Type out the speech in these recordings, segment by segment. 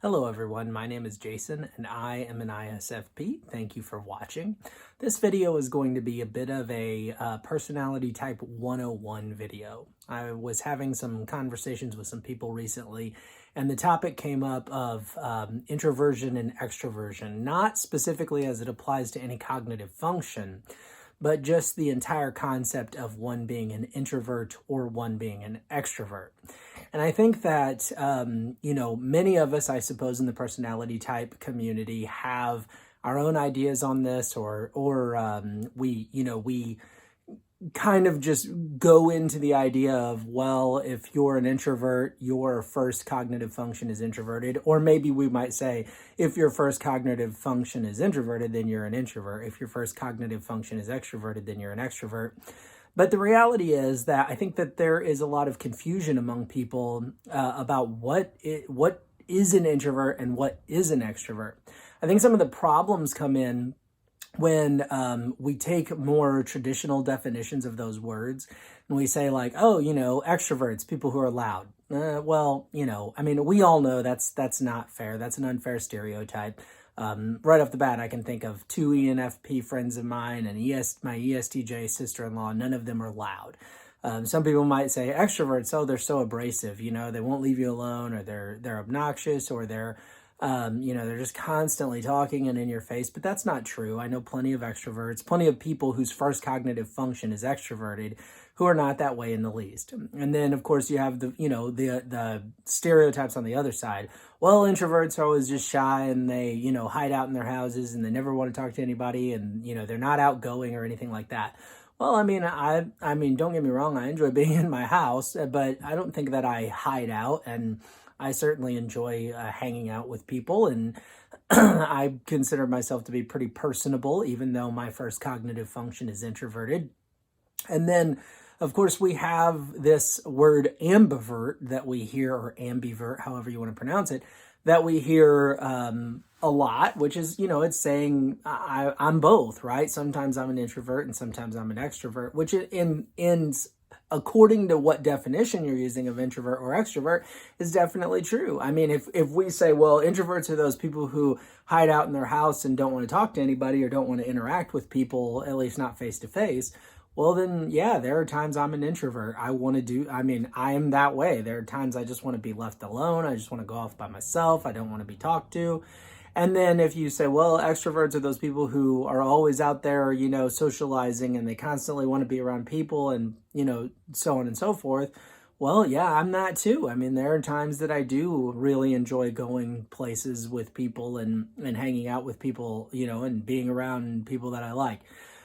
Hello everyone, my name is Jason and I am an ISFP. Thank you for watching. This video is going to be a bit of a personality type 101 video. I was having some conversations with some people recently and the topic came up of introversion and extroversion, not specifically as it applies to any cognitive function, but just the entire concept of one being an introvert or one being an extrovert. And I think that, many of us, I suppose, in the personality type community have our own ideas on this, or we kind of just go into the idea of, well, if you're an introvert, your first cognitive function is introverted. Or maybe we might say, if your first cognitive function is introverted, then you're an introvert. If your first cognitive function is extroverted, then you're an extrovert. But the reality is that I think that there is a lot of confusion among people about what is an introvert and what is an extrovert. I think some of the problems come in when we take more traditional definitions of those words and we say like, oh, extroverts, people who are loud. We all know that's not fair. That's an unfair stereotype. Right off the bat, I can think of two ENFP friends of mine and my ESTJ sister-in-law. None of them are loud. Some people might say extroverts, oh, they're so abrasive, they won't leave you alone, or they're obnoxious, or they're just constantly talking and in your face. But that's not true. I know plenty of extroverts, plenty of people whose first cognitive function is extroverted, who are not that way in the least. And then, of course, you have the stereotypes on the other side. Well, introverts are always just shy and they, hide out in their houses and they never want to talk to anybody, and, they're not outgoing or anything like that. Well, I mean, don't get me wrong. I enjoy being in my house, but I don't think that I hide out, and I certainly enjoy hanging out with people, and I consider myself to be pretty personable, even though my first cognitive function is introverted. And then, of course, we have this word ambivert that we hear, or ambivert, however you want to pronounce it, that we hear a lot, which is, it's saying I'm both, right? Sometimes I'm an introvert and sometimes I'm an extrovert, which according to what definition you're using of introvert or extrovert is definitely true. I mean, if we say, well, introverts are those people who hide out in their house and don't want to talk to anybody or don't want to interact with people, at least not face to face. Well, then, yeah, there are times I'm an introvert. I am that way. There are times I just want to be left alone. I just want to go off by myself. I don't want to be talked to. And then if you say, well, extroverts are those people who are always out there, socializing, and they constantly want to be around people and, so on and so forth. Well, yeah, I'm that too. I mean, there are times that I do really enjoy going places with people and hanging out with people, and being around people that I like.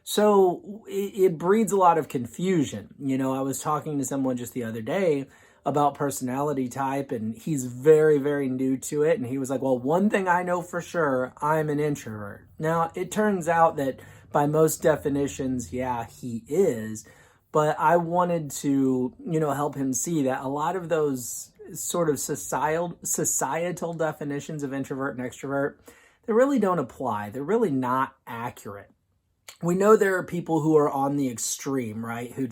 So it breeds a lot of confusion. I was talking to someone just the other day about personality type, and he's very, very new to it. And he was like, well, one thing I know for sure, I'm an introvert. Now, it turns out that by most definitions, yeah, he is. But I wanted to, help him see that a lot of those sort of societal definitions of introvert and extrovert, they really don't apply. They're really not accurate. We know there are people who are on the extreme, right? Who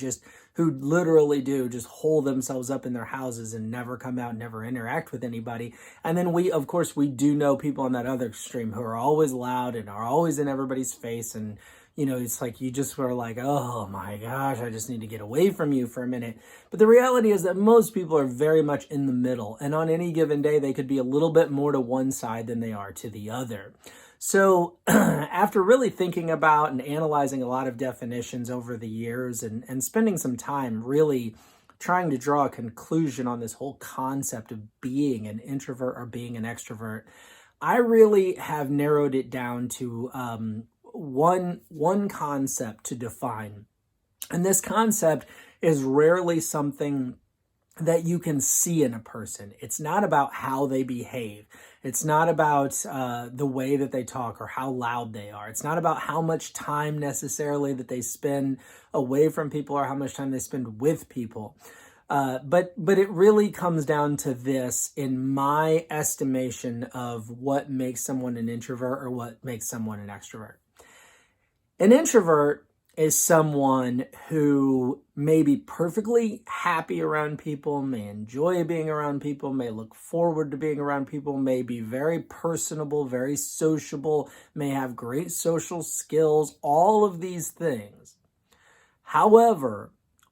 literally do just hole themselves up in their houses and never come out, never interact with anybody. And then we do know people on that other extreme who are always loud and are always in everybody's face. And, it's like you just were like, oh my gosh, I just need to get away from you for a minute. But the reality is that most people are very much in the middle. And on any given day, they could be a little bit more to one side than they are to the other. So after really thinking about and analyzing a lot of definitions over the years and spending some time really trying to draw a conclusion on this whole concept of being an introvert or being an extrovert, I really have narrowed it down to one concept to define. And this concept is rarely something that you can see in a person. It's not about how they behave. It's not about the way that they talk or how loud they are. It's not about how much time necessarily that they spend away from people or how much time they spend with people. But it really comes down to this in my estimation of what makes someone an introvert or what makes someone an extrovert. An introvert is someone who may be perfectly happy around people, may enjoy being around people, may look forward to being around people, may be very personable, very sociable, may have great social skills, all of these things. However,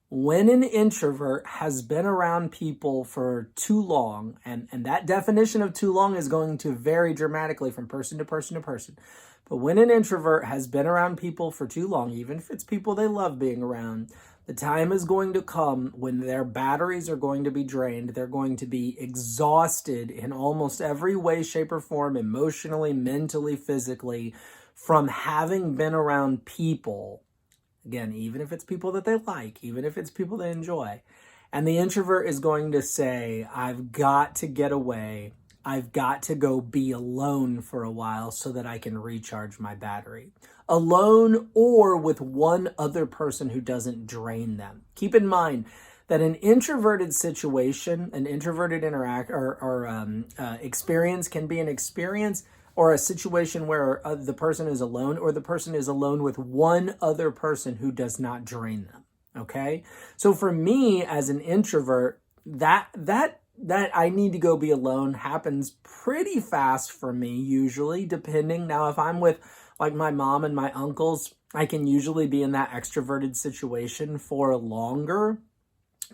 when an introvert has been around people for too long, and that definition of too long is going to vary dramatically from person to person to person. But when an introvert has been around people for too long, even if it's people they love being around, the time is going to come when their batteries are going to be drained. They're going to be exhausted in almost every way, shape, or form, emotionally, mentally, physically, from having been around people. Again, even if it's people that they like, even if it's people they enjoy. And the introvert is going to say, I've got to get away. I've got to go be alone for a while so that I can recharge my battery. Alone or with one other person who doesn't drain them. Keep in mind that an introverted situation, an introverted experience can be an experience or a situation where the person is alone, or the person is alone with one other person who does not drain them. Okay? So for me as an introvert, that I need to go be alone happens pretty fast for me, usually, depending. Now, if I'm with like my mom and my uncles, I can usually be in that extroverted situation for longer.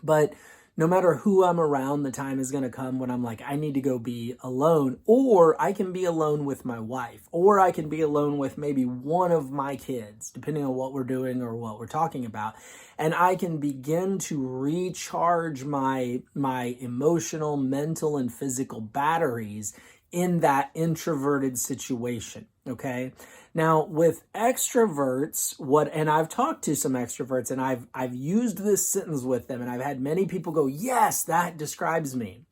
But no matter who I'm around, the time is going to come when I'm like, I need to go be alone. Or I can be alone with my wife. Or I can be alone with maybe one of my kids, depending on what we're doing or what we're talking about. And I can begin to recharge my emotional, mental, and physical batteries in that introverted situation, okay? Now, with extroverts, and I've talked to some extroverts, and I've used this sentence with them, and I've had many people go, yes, that describes me.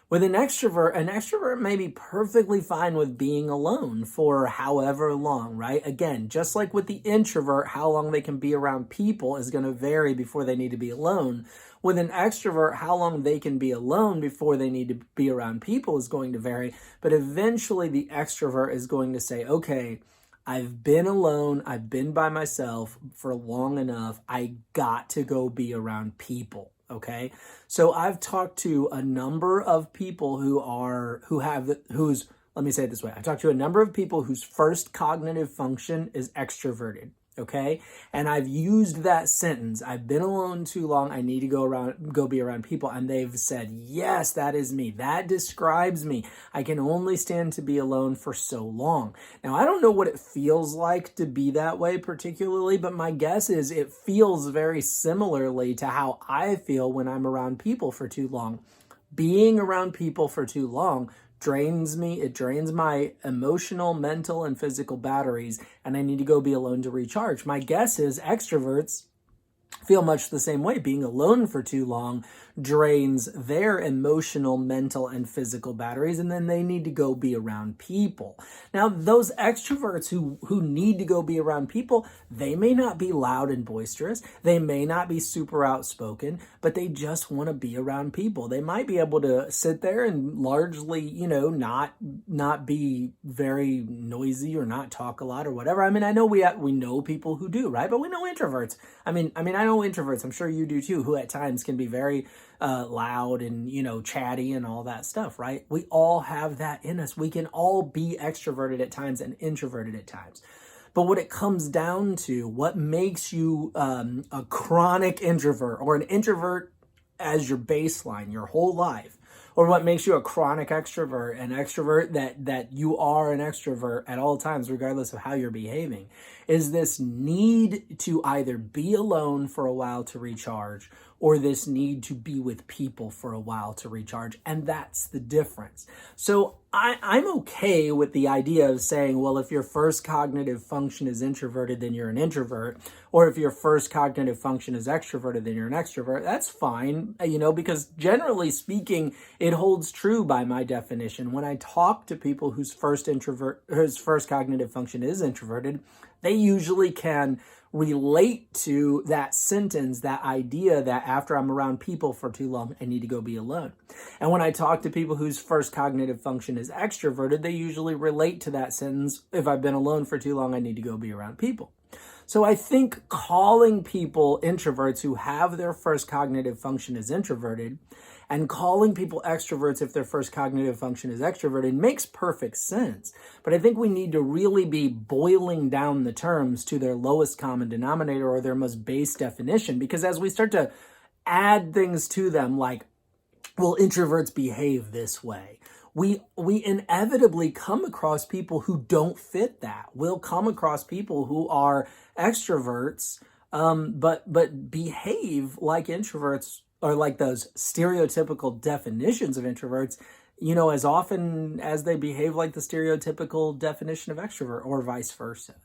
With an extrovert may be perfectly fine with being alone for however long, right? Again, just like with the introvert, how long they can be around people is going to vary before they need to be alone. With an extrovert, how long they can be alone before they need to be around people is going to vary. But eventually the extrovert is going to say, okay, I've been alone, I've been by myself for long enough, I got to go be around people. Okay, so I've talked to a number of people let me say it this way. I've talked to a number of people whose first cognitive function is extroverted. Okay, and I've used that sentence. I've been alone too long. I need to go be around people. And they've said, yes, that is me. That describes me. I can only stand to be alone for so long. Now, I don't know what it feels like to be that way particularly, but my guess is it feels very similarly to how I feel when I'm around people for too long. Being around people for too long drains me. It drains my emotional, mental, and physical batteries, and I need to go be alone to recharge. My guess is extroverts feel much the same way. Being alone for too long drains their emotional, mental, and physical batteries, and then they need to go be around people. Now, those extroverts who need to go be around people, they may not be loud and boisterous. They may not be super outspoken, but they just want to be around people. They might be able to sit there and largely, not be very noisy or not talk a lot or whatever. I mean, I know we know people who do, right? But we know introverts. I mean, I know introverts, I'm sure you do too, who at times can be very loud and, chatty and all that stuff, right? We all have that in us. We can all be extroverted at times and introverted at times. But what it comes down to, what makes you a chronic introvert or an introvert as your baseline your whole life, or what makes you a chronic extrovert, an extrovert that you are an extrovert at all times, regardless of how you're behaving, is this need to either be alone for a while to recharge or this need to be with people for a while to recharge. And that's the difference. So I'm okay with the idea of saying, well, if your first cognitive function is introverted, then you're an introvert. Or if your first cognitive function is extroverted, then you're an extrovert. That's fine, because generally speaking, it holds true by my definition. When I talk to people whose first cognitive function is introverted, they usually can relate to that sentence, that idea that after I'm around people for too long, I need to go be alone. And when I talk to people whose first cognitive function is extroverted, they usually relate to that sentence, if I've been alone for too long, I need to go be around people. So I think calling people introverts who have their first cognitive function as introverted and calling people extroverts if their first cognitive function is extroverted makes perfect sense. But I think we need to really be boiling down the terms to their lowest common denominator or their most base definition, because as we start to add things to them like, well, introverts behave this way, we inevitably come across people who don't fit that. We'll come across people who are extroverts, but behave like introverts, or like those stereotypical definitions of introverts, as often as they behave like the stereotypical definition of extrovert, or vice versa.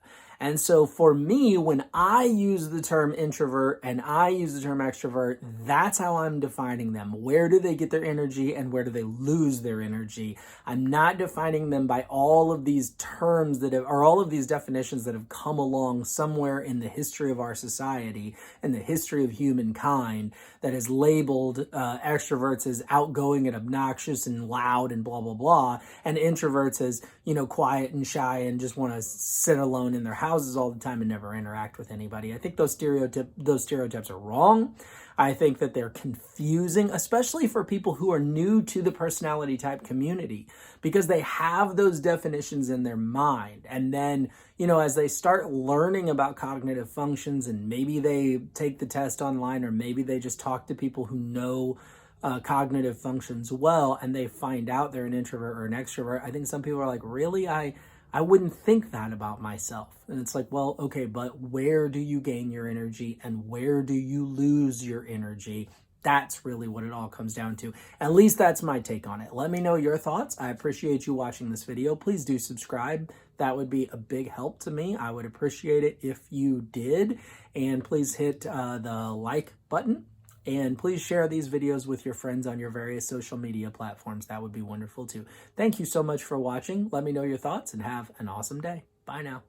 And so for me, when I use the term introvert and I use the term extrovert, that's how I'm defining them. Where do they get their energy and where do they lose their energy? I'm not defining them by all of these terms or all of these definitions that have come along somewhere in the history of our society and the history of humankind that has labeled extroverts as outgoing and obnoxious and loud and blah, blah, blah, and introverts as, quiet and shy and just want to sit alone in their houses all the time and never interact with anybody. I think those stereotypes are wrong. I think that they're confusing, especially for people who are new to the personality type community, because they have those definitions in their mind. And then, as they start learning about cognitive functions, and maybe they take the test online, or maybe they just talk to people who know cognitive functions well, and they find out they're an introvert or an extrovert, I think some people are like, really? I wouldn't think that about myself. And it's like, well, okay, but where do you gain your energy and where do you lose your energy? That's really what it all comes down to. At least that's my take on it. Let me know your thoughts. I appreciate you watching this video. Please do subscribe. That would be a big help to me. I would appreciate it if you did. And please hit the like button. And please share these videos with your friends on your various social media platforms. That would be wonderful too. Thank you so much for watching. Let me know your thoughts and have an awesome day. Bye now.